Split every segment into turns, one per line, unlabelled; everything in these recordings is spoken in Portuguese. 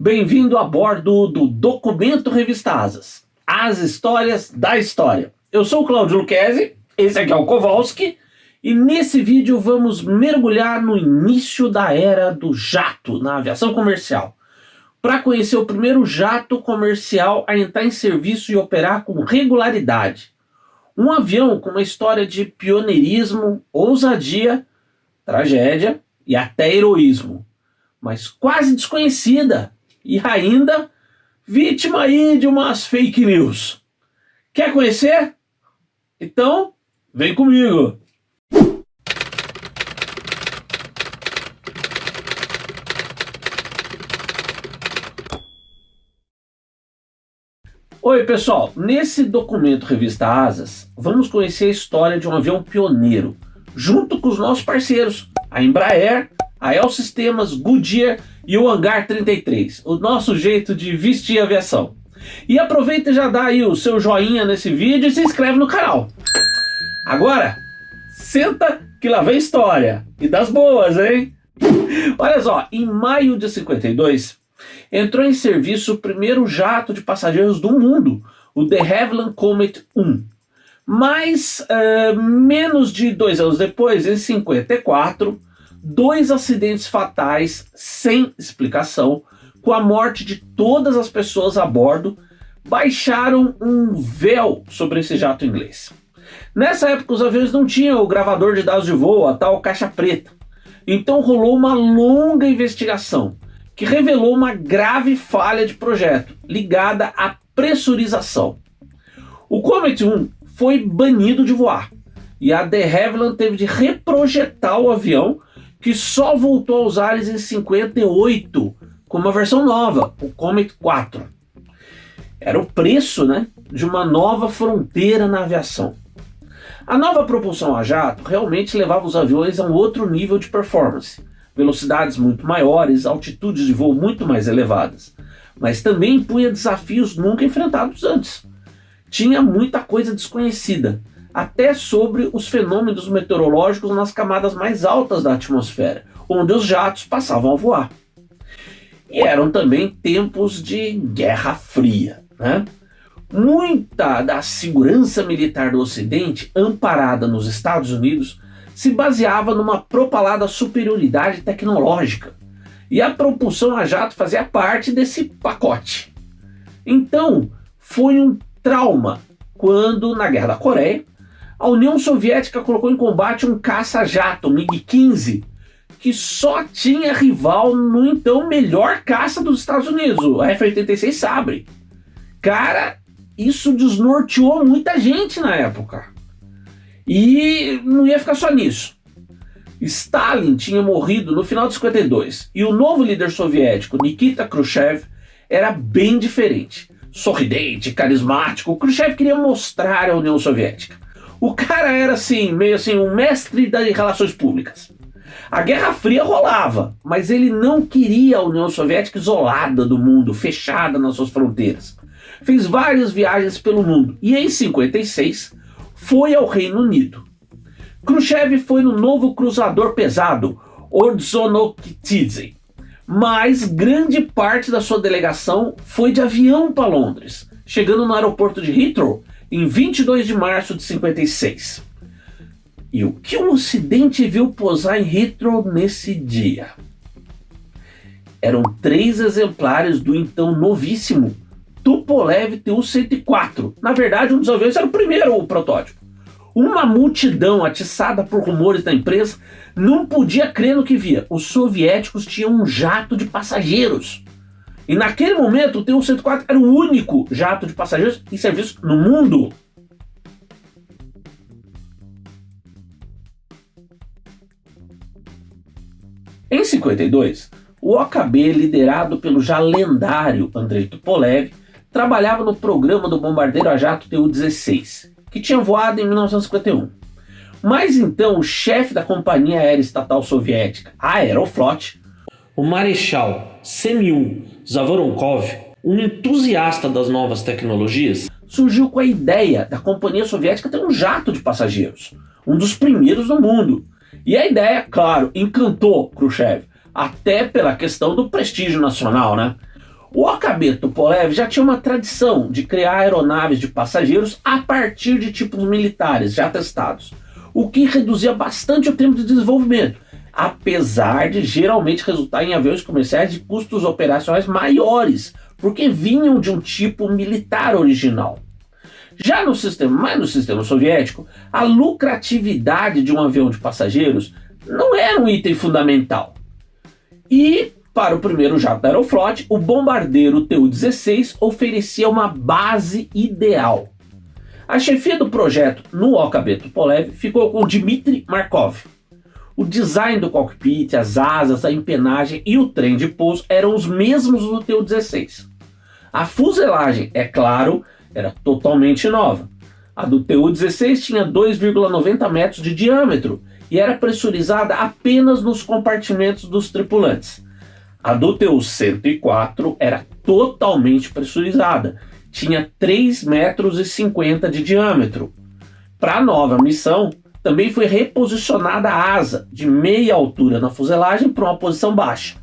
Bem-vindo a bordo do Documento Revista Asas, as histórias da história. Eu sou o Cláudio Lucchesi, esse aqui é o Kowalski, e nesse vídeo vamos mergulhar no início da era do jato na aviação comercial, para conhecer o primeiro jato comercial a entrar em serviço e operar com regularidade. Um avião com uma história de pioneirismo, ousadia, tragédia e até heroísmo, mas quase desconhecida e ainda vítima aí de umas fake news. Quer conhecer? Então, vem comigo! Oi pessoal, nesse documento Revista Asas, vamos conhecer a história de um avião pioneiro, junto com os nossos parceiros, a Embraer, a El Sistemas, Goodyear e o Hangar 33, o nosso jeito de vestir a aviação. E aproveita e já dá aí o seu joinha nesse vídeo e se inscreve no canal. Agora, senta que lá vem história, e das boas, hein? Olha só, em maio de 52, entrou em serviço o primeiro jato de passageiros do mundo, o de Havilland Comet 1. Mas, menos de 2 anos depois, em 54, 2 acidentes fatais sem explicação, com a morte de todas as pessoas a bordo, baixaram um véu sobre esse jato inglês. Nessa época os aviões não tinham o gravador de dados de voo, a tal caixa preta. Então rolou uma longa investigação, que revelou uma grave falha de projeto, ligada à pressurização. O Comet 1 foi banido de voar, e a de Havilland teve de reprojetar o avião, que só voltou aos ares em 58, com uma versão nova, o Comet 4. Era o preço, de uma nova fronteira na aviação. A nova propulsão a jato realmente levava os aviões a um outro nível de performance, velocidades muito maiores, altitudes de voo muito mais elevadas, mas também impunha desafios nunca enfrentados antes. Tinha muita coisa desconhecida, até sobre os fenômenos meteorológicos nas camadas mais altas da atmosfera, onde os jatos passavam a voar. E eram também tempos de Guerra Fria, Muita da segurança militar do Ocidente, amparada nos Estados Unidos, se baseava numa propalada superioridade tecnológica, e a propulsão a jato fazia parte desse pacote. Então, foi um trauma quando, na Guerra da Coreia, a União Soviética colocou em combate um caça-jato, MiG-15, que só tinha rival no então melhor caça dos Estados Unidos, o F-86 Sabre. Cara, isso desnorteou muita gente na época. E não ia ficar só nisso. Stalin tinha morrido no final de 52, e o novo líder soviético, Nikita Khrushchev, era bem diferente. Sorridente, carismático, Khrushchev queria mostrar à União Soviética. O cara era meio assim, um mestre das relações públicas. A Guerra Fria rolava, mas ele não queria a União Soviética isolada do mundo, fechada nas suas fronteiras. Fez várias viagens pelo mundo e em 56 foi ao Reino Unido. Khrushchev foi no novo cruzador pesado, Ordzhonikidze, mas grande parte da sua delegação foi de avião para Londres, chegando no aeroporto de Heathrow em 22 de março de 56. E o que o Ocidente viu posar em Heathrow nesse dia? Eram 3 exemplares do então novíssimo Tupolev Tu-104. Na verdade, um dos aviões era o primeiro, o protótipo. Uma multidão atiçada por rumores da imprensa não podia crer no que via. Os soviéticos tinham um jato de passageiros. E naquele momento o Tu-104 era o único jato de passageiros em serviço no mundo. Em 52, o OKB, liderado pelo já lendário Andrei Tupolev, trabalhava no programa do bombardeiro a jato Tu-16, que tinha voado em 1951. Mas então o chefe da companhia aérea estatal soviética, a Aeroflot, o Marechal Semyon Zavoronkov, um entusiasta das novas tecnologias, surgiu com a ideia da companhia soviética ter um jato de passageiros, um dos primeiros no mundo. E a ideia, claro, encantou Khrushchev, até pela questão do prestígio nacional, O OKB Tupolev já tinha uma tradição de criar aeronaves de passageiros a partir de tipos militares já testados, o que reduzia bastante o tempo de desenvolvimento, apesar de geralmente resultar em aviões comerciais de custos operacionais maiores, porque vinham de um tipo militar original. Já no sistema soviético, a lucratividade de um avião de passageiros não era um item fundamental. E, para o primeiro jato da Aeroflot, o bombardeiro Tu-16 oferecia uma base ideal. A chefia do projeto no OKB Tupolev ficou com Dmitry Markov. O design do cockpit, as asas, a empenagem e o trem de pouso eram os mesmos do Tu-16. A fuselagem, é claro, era totalmente nova. A do Tu-16 tinha 2,90 metros de diâmetro e era pressurizada apenas nos compartimentos dos tripulantes. A do Tu-104 era totalmente pressurizada, tinha 3,50 metros de diâmetro. Para a nova missão, também foi reposicionada a asa de meia altura na fuselagem para uma posição baixa.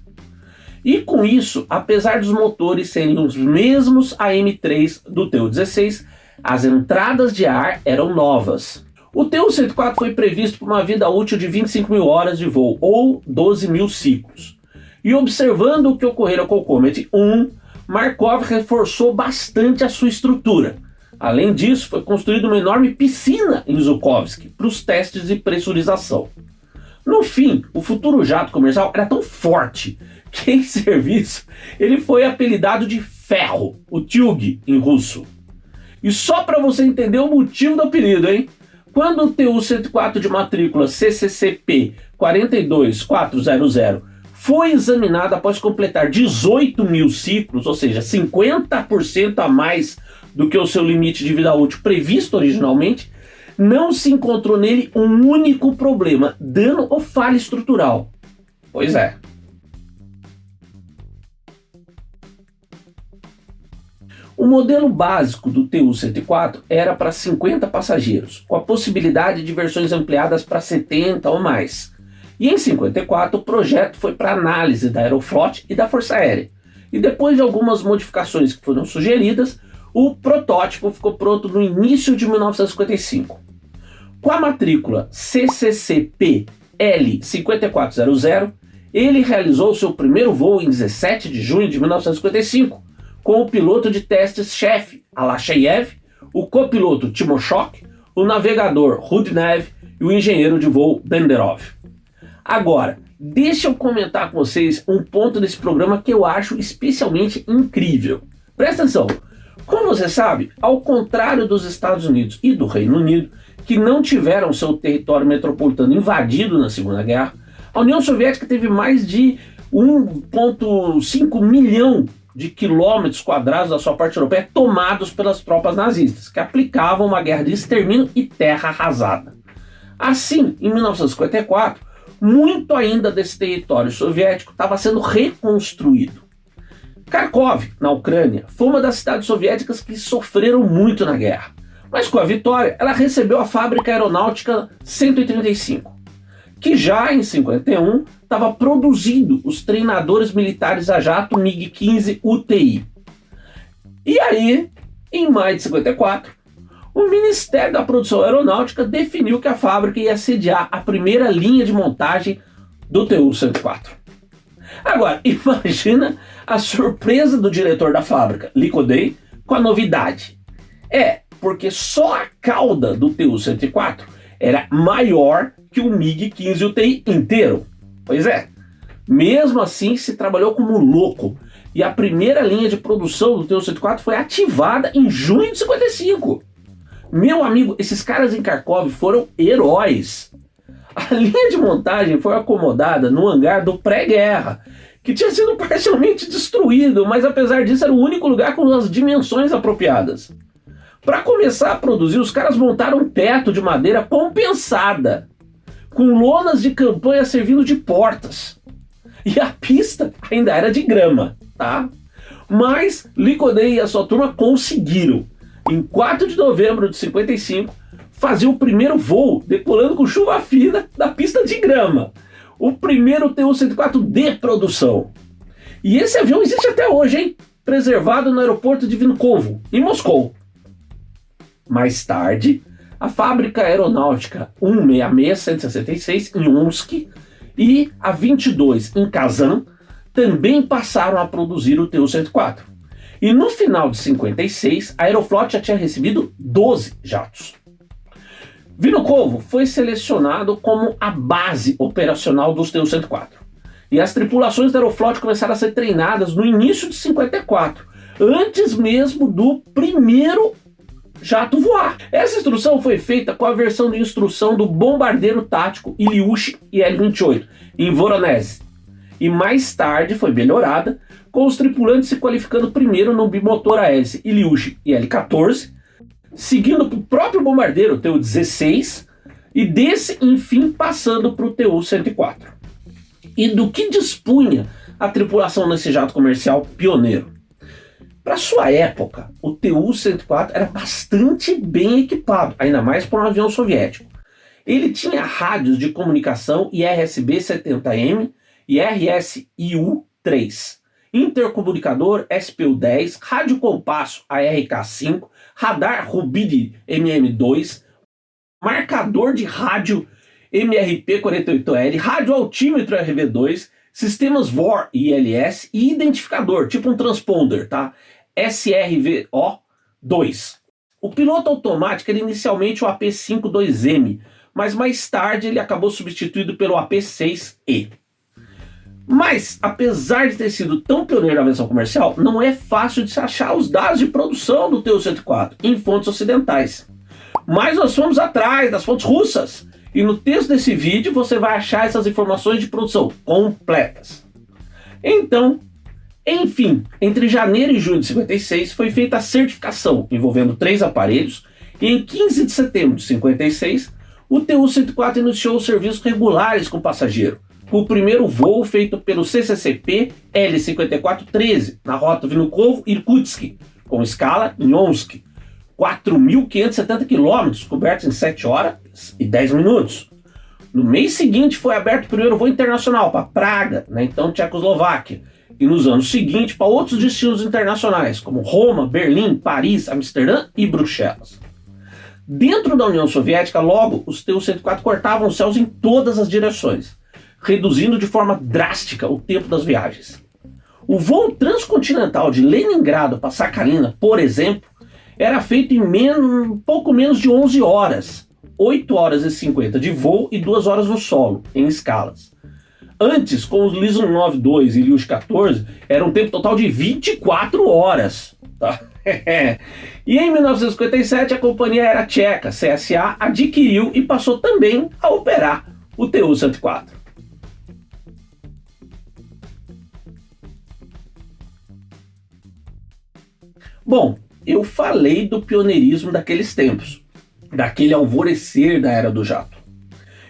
E com isso, apesar dos motores serem os mesmos AM3 do Tu-16, as entradas de ar eram novas. O Tu-104 foi previsto para uma vida útil de 25 mil horas de voo, ou 12 mil ciclos. E observando o que ocorreu com o Comet 1, Markov reforçou bastante a sua estrutura. Além disso, foi construída uma enorme piscina em Zhukovsky para os testes de pressurização. No fim, o futuro jato comercial era tão forte que em serviço ele foi apelidado de Ferro, o Tyug em russo. E só para você entender o motivo do apelido, hein? Quando o Tu-104 de matrícula CCCP 42400 foi examinado após completar 18 mil ciclos, ou seja, 50% a mais do que o seu limite de vida útil previsto originalmente, não se encontrou nele um único problema, dano ou falha estrutural. Pois é. O modelo básico do Tu-104 era para 50 passageiros, com a possibilidade de versões ampliadas para 70 ou mais. E em 54 o projeto foi para análise da Aeroflot e da Força Aérea. E depois de algumas modificações que foram sugeridas, o protótipo ficou pronto no início de 1955. Com a matrícula CCCP L5400, ele realizou seu primeiro voo em 17 de junho de 1955, com o piloto de testes-chefe Alasheyev, o copiloto Timoshok, o navegador Rudnev e o engenheiro de voo Benderov. Agora, deixa eu comentar com vocês um ponto desse programa que eu acho especialmente incrível. Presta atenção, como você sabe, ao contrário dos Estados Unidos e do Reino Unido, que não tiveram seu território metropolitano invadido na Segunda Guerra, a União Soviética teve mais de 1,5 milhão de quilômetros quadrados da sua parte europeia tomados pelas tropas nazistas, que aplicavam uma guerra de extermínio e terra arrasada. Assim, em 1954, muito ainda desse território soviético estava sendo reconstruído. Kharkov, na Ucrânia, foi uma das cidades soviéticas que sofreram muito na guerra, mas com a vitória ela recebeu a fábrica aeronáutica 135, que já em 51 estava produzindo os treinadores militares a jato MiG-15 UTI. E aí, em maio de 54, o Ministério da Produção Aeronáutica definiu que a fábrica ia sediar a primeira linha de montagem do Tu-104. Agora, imagina a surpresa do diretor da fábrica, Likodei, com a novidade. Porque só a cauda do Tu-104 era maior que o MiG-15 UTI inteiro. Pois é, mesmo assim se trabalhou como louco, e a primeira linha de produção do Tu-104 foi ativada em junho de 55. Meu amigo, esses caras em Kharkov foram heróis. A linha de montagem foi acomodada no hangar do pré-guerra, que tinha sido parcialmente destruído, mas apesar disso era o único lugar com as dimensões apropriadas. Para começar a produzir, os caras montaram um teto de madeira compensada, com lonas de campanha servindo de portas. E a pista ainda era de grama, tá? Mas Likodei e a sua turma conseguiram, em 4 de novembro de 55, fazer o primeiro voo decolando com chuva fina da pista de grama. O primeiro Tu-104 de produção. E esse avião existe até hoje, hein? preservado no aeroporto de Vnukovo, em Moscou. Mais tarde, a fábrica aeronáutica 166-166 em Omsk e a 22 em Kazan também passaram a produzir o Tu-104. E no final de 56, a Aeroflot já tinha recebido 12 jatos. Vnukovo foi selecionado como a base operacional dos Tu-104. E as tripulações da Aeroflot começaram a ser treinadas no início de 54, antes mesmo do primeiro jato voar. Essa instrução foi feita com a versão de instrução do bombardeiro tático Ilyushin Il-28, em Voronezh. E mais tarde foi melhorada, com os tripulantes se qualificando primeiro no bimotor a hélice Ilyushin Il-14, seguindo para o próprio bombardeiro Tu-16 e desse, enfim, passando para o Tu-104. E do que dispunha a tripulação nesse jato comercial pioneiro? Para sua época, o Tu-104 era bastante bem equipado, ainda mais para um avião soviético. Ele tinha rádios de comunicação IRSB-70M e RSIU-3, intercomunicador SPU-10, rádio compasso ARK-5, radar Rubid MM2, marcador de rádio MRP-48L, rádio altímetro RV2, sistemas VOR e ILS e identificador, tipo um transponder, tá? SRVO-2. O piloto automático era inicialmente o AP-52M, mas mais tarde ele acabou substituído pelo AP-6E. Mas, apesar de ter sido tão pioneiro na aviação comercial, não é fácil de se achar os dados de produção do Tu-104 em fontes ocidentais. Mas nós fomos atrás das fontes russas, e no texto desse vídeo você vai achar essas informações de produção completas. Então, enfim, entre janeiro e junho de 56 foi feita a certificação envolvendo 3 aparelhos, e em 15 de setembro de 56 o Tu-104 iniciou os serviços regulares com passageiro, com o primeiro voo feito pelo CCCP L-5413 na rota Vnukovo-Irkutsk, com escala em Omsk, 4.570 km, cobertos em 7 horas e 10 minutos. No mês seguinte foi aberto o primeiro voo internacional para Praga, na então Tchecoslováquia, e nos anos seguintes para outros destinos internacionais, como Roma, Berlim, Paris, Amsterdã e Bruxelas. Dentro da União Soviética, logo, os Tu-104 cortavam os céus em todas as direções, reduzindo de forma drástica o tempo das viagens. O voo transcontinental de Leningrado para Sakhalina, por exemplo, era feito em pouco menos de 11 horas, 8 horas e 50 de voo e 2 horas no solo, em escalas. Antes, com os Lizunov 2 e Ilyushin 14, era um tempo total de 24 horas. Tá? E em 1957, a companhia aérea tcheca, CSA, adquiriu e passou também a operar o Tu-104. Bom, eu falei do pioneirismo daqueles tempos, daquele alvorecer da era do jato.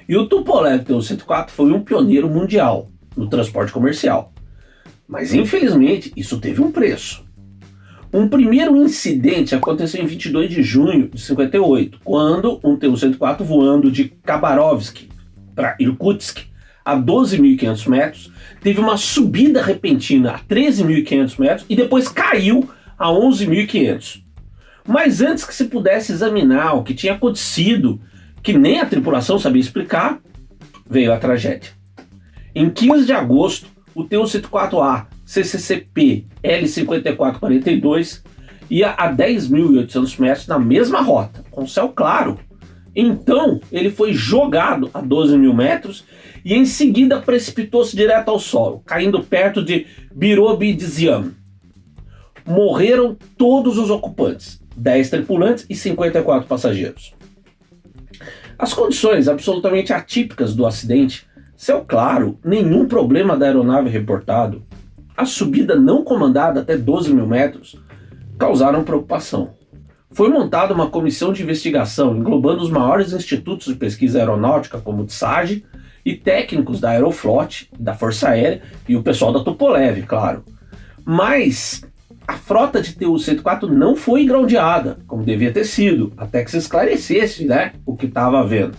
E o Tupolev Tu-104 foi um pioneiro mundial no transporte comercial. Mas infelizmente isso teve um preço. Um primeiro incidente aconteceu em 22 de junho de 58, quando um Tu-104 voando de Khabarovsk para Irkutsk a 12.500 metros, teve uma subida repentina a 13.500 metros e depois caiu a 11.500. Mas antes que se pudesse examinar o que tinha acontecido, que nem a tripulação sabia explicar, veio a tragédia. Em 15 de agosto, o Tu-104A CCCP L-5442 ia a 10.800 metros na mesma rota, com céu claro. Então, ele foi jogado a 12.000 metros e em seguida precipitou-se direto ao solo, caindo perto de Birobidzyan. Morreram todos os ocupantes, 10 tripulantes e 54 passageiros. As condições absolutamente atípicas do acidente, céu claro, nenhum problema da aeronave reportado, a subida não comandada até 12.000 metros, causaram preocupação. Foi montada uma comissão de investigação englobando os maiores institutos de pesquisa aeronáutica, como o TSAGE, e técnicos da Aeroflot, da Força Aérea e o pessoal da Tupolev, claro. Mas a frota de Tu-104 não foi groundeada, como devia ter sido, até que se esclarecesse, né, o que estava havendo.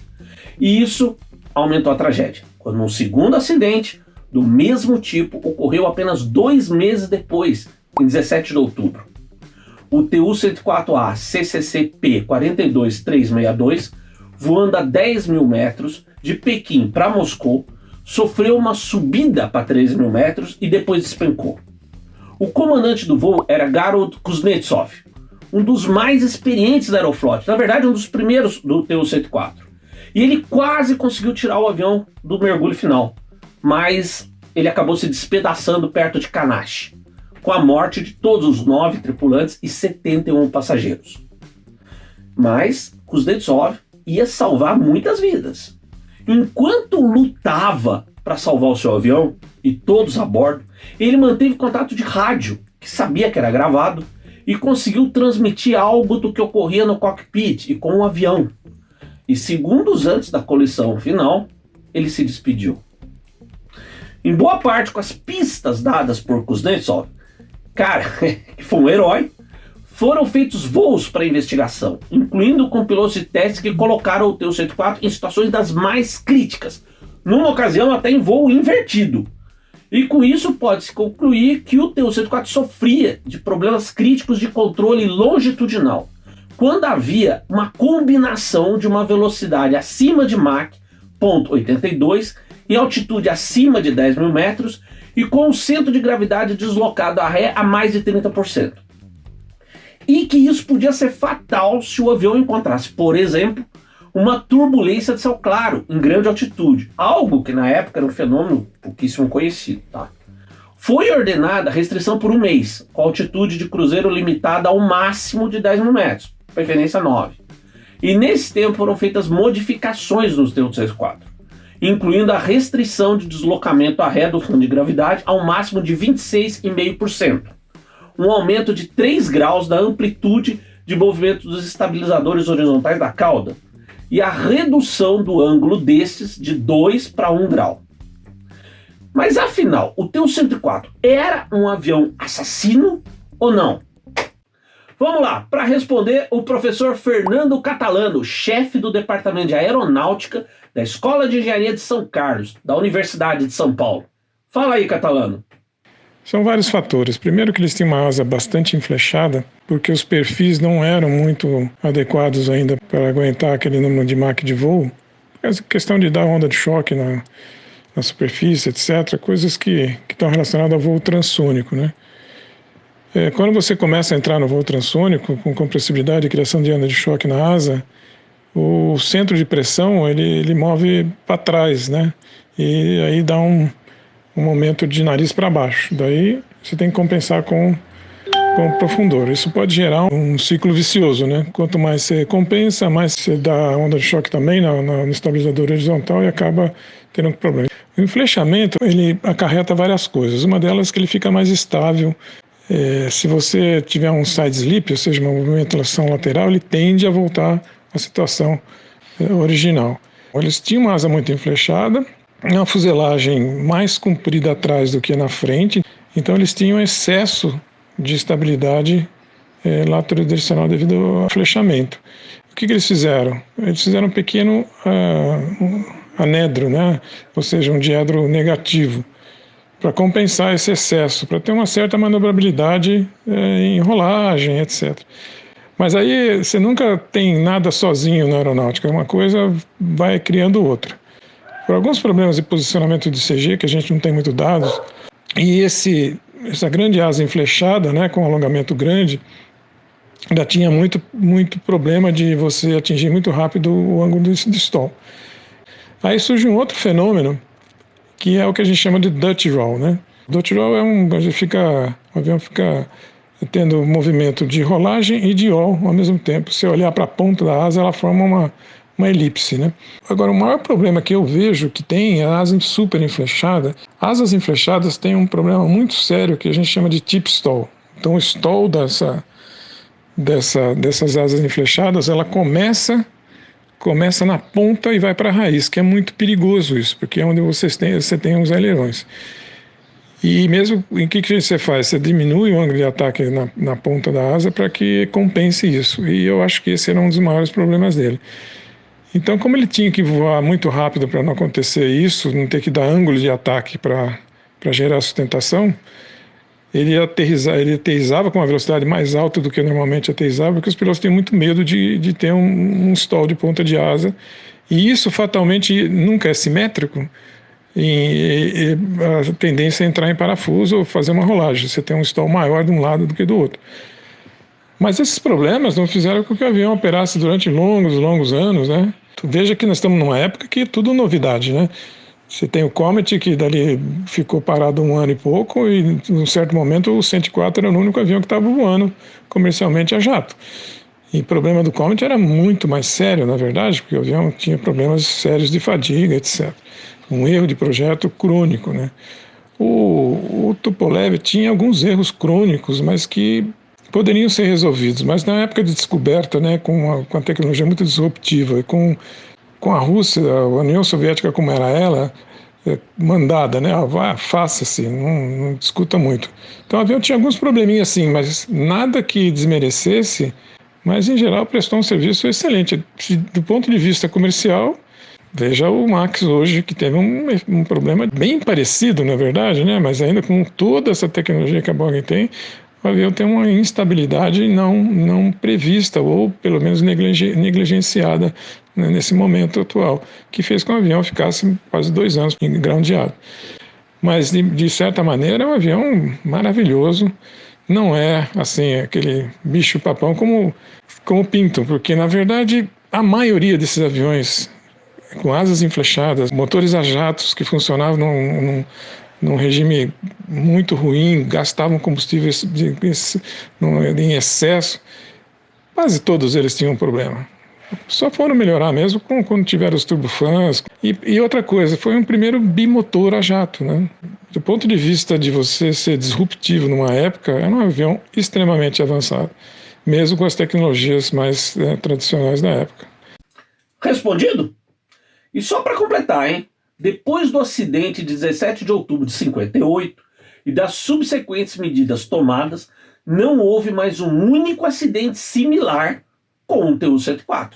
E isso aumentou a tragédia, quando um segundo acidente do mesmo tipo ocorreu apenas 2 meses depois, em 17 de outubro. O Tu-104A CCC-P 42362, voando a 10 mil metros de Pequim para Moscou, sofreu uma subida para 13 mil metros e depois despencou. O comandante do voo era Garod Kuznetsov, um dos mais experientes da Aeroflot, na verdade um dos primeiros do Tu-104. E ele quase conseguiu tirar o avião do mergulho final, mas ele acabou se despedaçando perto de Kanash, com a morte de todos os 9 tripulantes e 71 passageiros. Mas Kuznetsov ia salvar muitas vidas. Enquanto lutava para salvar o seu avião e todos a bordo, ele manteve contato de rádio, que sabia que era gravado, e conseguiu transmitir algo do que ocorria no cockpit e com o avião. E segundos antes da colisão final, ele se despediu. Em boa parte com as pistas dadas por Kuznetsov, cara, que foi um herói, foram feitos voos para investigação, incluindo com pilotos de teste que colocaram o Tu-104 em situações das mais críticas, numa ocasião até em voo invertido. E com isso pode-se concluir que o Tu-104 sofria de problemas críticos de controle longitudinal, quando havia uma combinação de uma velocidade acima de Mach 0.82 e altitude acima de 10 mil metros e com o centro de gravidade deslocado a ré a mais de 30%. E que isso podia ser fatal se o avião encontrasse, por exemplo, uma turbulência de céu claro em grande altitude, algo que na época era um fenômeno pouquíssimo conhecido. Tá? Foi ordenada a restrição por um mês, com altitude de cruzeiro limitada ao máximo de 10 mil metros, preferência 9. E nesse tempo foram feitas modificações nos Tu-104, incluindo a restrição de deslocamento a ré do fundo de gravidade ao máximo de 26,5%, um aumento de 3 graus da amplitude de movimento dos estabilizadores horizontais da cauda e a redução do ângulo destes de 2 para 1 grau. Mas afinal, o Tu-104 era um avião assassino ou não? Vamos lá, para responder o professor Fernando Catalano, chefe do Departamento de Aeronáutica da Escola de Engenharia de São Carlos, da Universidade de São Paulo. Fala aí, Catalano.
São vários fatores. Primeiro que eles tinham uma asa bastante enflechada, porque os perfis não eram muito adequados ainda para aguentar aquele número de Mach de voo. Essa questão de dar onda de choque na superfície, etc., coisas que estão relacionadas ao voo transônico, né? Quando você começa a entrar no voo transônico, com compressibilidade e criação de onda de choque na asa, o centro de pressão ele move para trás, né? E aí dá um momento de nariz para baixo. Daí você tem que compensar com profundor. Isso pode gerar um ciclo vicioso, né? Quanto mais você compensa, mais você dá onda de choque também no estabilizador horizontal e acaba tendo um problema. O enflechamento, ele acarreta várias coisas. Uma delas é que ele fica mais estável. Se você tiver um side slip, ou seja, uma movimentação lateral, ele tende a voltar à situação original. Eles tinham uma asa muito enflechada, uma fuselagem mais comprida atrás do que na frente, então eles tinham excesso de estabilidade lateral devido ao flechamento. O que eles fizeram? Eles fizeram um pequeno anedro, né? Ou seja, um diedro negativo, para compensar esse excesso, para ter uma certa manobrabilidade em rolagem, etc. Mas aí você nunca tem nada sozinho na aeronáutica, uma coisa vai criando outra. Por alguns problemas de posicionamento de CG, que a gente não tem muito dados, e essa grande asa enflechada, né, com alongamento grande, ainda tinha muito problema de você atingir muito rápido o ângulo de stall. Aí surge um outro fenômeno, que é o que a gente chama de Dutch roll, né? Dutch roll é o avião fica tendo movimento de rolagem e de yaw ao mesmo tempo. Se você olhar para a ponta da asa, ela forma uma elipse, né? Agora, o maior problema que eu vejo que tem é a asa super enflechada. Asas enflechadas têm um problema muito sério que a gente chama de tip stall. Então, o stall dessas asas enflechadas, ela começa na ponta e vai para a raiz, que é muito perigoso isso, porque é onde você tem os ailerões. E mesmo, o que você faz? Você diminui o ângulo de ataque na ponta da asa para que compense isso. E eu acho que esse era um dos maiores problemas dele. Então, como ele tinha que voar muito rápido para não acontecer isso, não ter que dar ângulo de ataque para gerar sustentação, ele aterrissava com uma velocidade mais alta do que normalmente aterrissava, porque os pilotos têm muito medo de ter um stall de ponta de asa, e isso fatalmente nunca é simétrico, e a tendência é entrar em parafuso ou fazer uma rolagem, você tem um stall maior de um lado do que do outro. Mas esses problemas não fizeram com que o avião operasse durante longos anos, né? Veja que nós estamos numa época que é tudo novidade, né? Você tem o Comet, que dali ficou parado 1 ano e pouco, e em um certo momento o 104 era o único avião que estava voando comercialmente a jato. E o problema do Comet era muito mais sério, na verdade, porque o avião tinha problemas sérios de fadiga, etc. Um erro de projeto crônico, né? O Tupolev tinha alguns erros crônicos, mas que poderiam ser resolvidos, mas na época de descoberta, né, com a tecnologia muito disruptiva, com a Rússia, a União Soviética como era ela, mandada, né, faça-se, não discuta muito. Então o avião tinha alguns probleminhas assim, mas nada que desmerecesse, mas em geral prestou um serviço excelente. Do ponto de vista comercial, veja o Max hoje, que teve um problema bem parecido, na verdade, né, mas ainda com toda essa tecnologia que a Boeing tem, o avião tem uma instabilidade não prevista, ou pelo menos negligenciada, né, nesse momento atual, que fez com que o avião ficasse quase 2 anos em groundado. Mas, de certa maneira, é um avião maravilhoso, não é assim aquele bicho-papão como pintam, porque, na verdade, a maioria desses aviões com asas enflechadas, motores a jatos que funcionavam num regime muito ruim, gastavam combustíveis em excesso, quase todos eles tinham um problema. Só foram melhorar mesmo quando tiveram os turbofans. E outra coisa, foi um primeiro bimotor a jato, né? Do ponto de vista de você ser disruptivo numa época, era um avião extremamente avançado, mesmo com as tecnologias mais tradicionais da época.
Respondido? E só para completar, hein? Depois do acidente de 17 de outubro de 58 e das subsequentes medidas tomadas, não houve mais um único acidente similar com o Tu-104.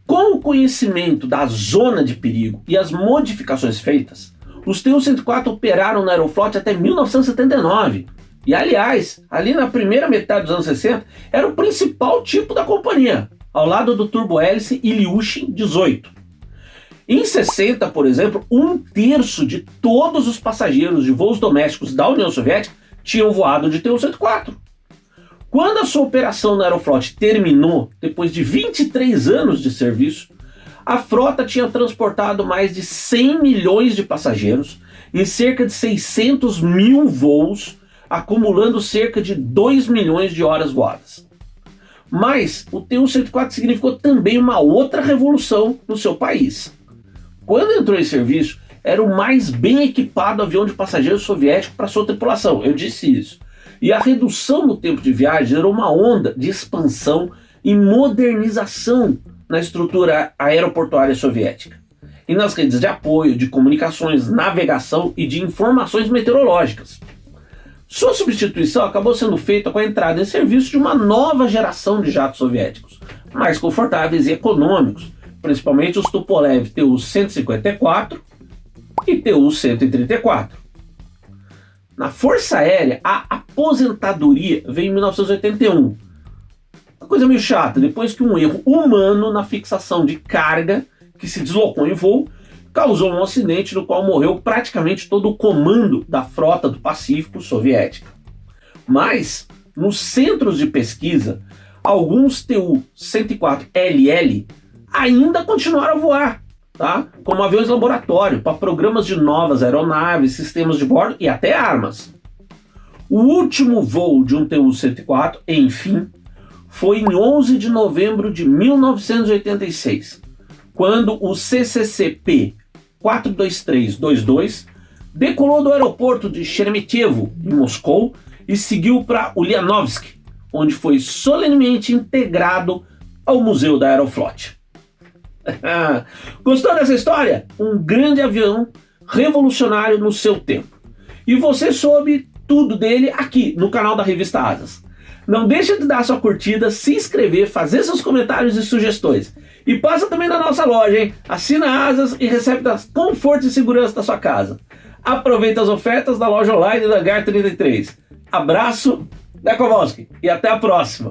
Com o conhecimento da zona de perigo e as modificações feitas, os Tu-104 operaram na Aeroflot até 1979. E, aliás, ali na primeira metade dos anos 60, era o principal tipo da companhia, ao lado do turbo-hélice Ilyushin 18. Em 60, por exemplo, 1/3 de todos os passageiros de voos domésticos da União Soviética tinham voado de Tu-104. Quando a sua operação na Aeroflot terminou, depois de 23 anos de serviço, a frota tinha transportado mais de 100 milhões de passageiros em cerca de 600 mil voos, acumulando cerca de 2 milhões de horas voadas. Mas o Tu-104 significou também uma outra revolução no seu país. Quando entrou em serviço, era o mais bem equipado avião de passageiros soviético para sua tripulação, eu disse isso. E a redução no tempo de viagem gerou uma onda de expansão e modernização na estrutura aeroportuária soviética, e nas redes de apoio, de comunicações, navegação e de informações meteorológicas. Sua substituição acabou sendo feita com a entrada em serviço de uma nova geração de jatos soviéticos, mais confortáveis e econômicos, principalmente os Tupolev Tu-154 e Tu-134. Na Força Aérea, a aposentadoria veio em 1981. Uma coisa meio chata, depois que um erro humano na fixação de carga que se deslocou em voo causou um acidente no qual morreu praticamente todo o comando da frota do Pacífico soviética. Mas, nos centros de pesquisa, alguns Tu-104LL ainda continuaram a voar, tá? Como aviões laboratório, para programas de novas aeronaves, sistemas de bordo e até armas. O último voo de um Tu-104, enfim, foi em 11 de novembro de 1986, quando o CCCP 42322 decolou do aeroporto de Sheremetyevo, em Moscou, e seguiu para Ulyanovsk, onde foi solenemente integrado ao Museu da Aeroflot. Gostou dessa história? Um grande avião revolucionário no seu tempo. E você soube tudo dele aqui no canal da Revista Asas. Não deixe de dar sua curtida, se inscrever, fazer seus comentários e sugestões. E passa também na nossa loja, hein? Assina a Asas e recebe conforto e segurança da sua casa. Aproveita as ofertas da loja online da Hangar 33. Abraço, Leco Kowalski, e até a próxima!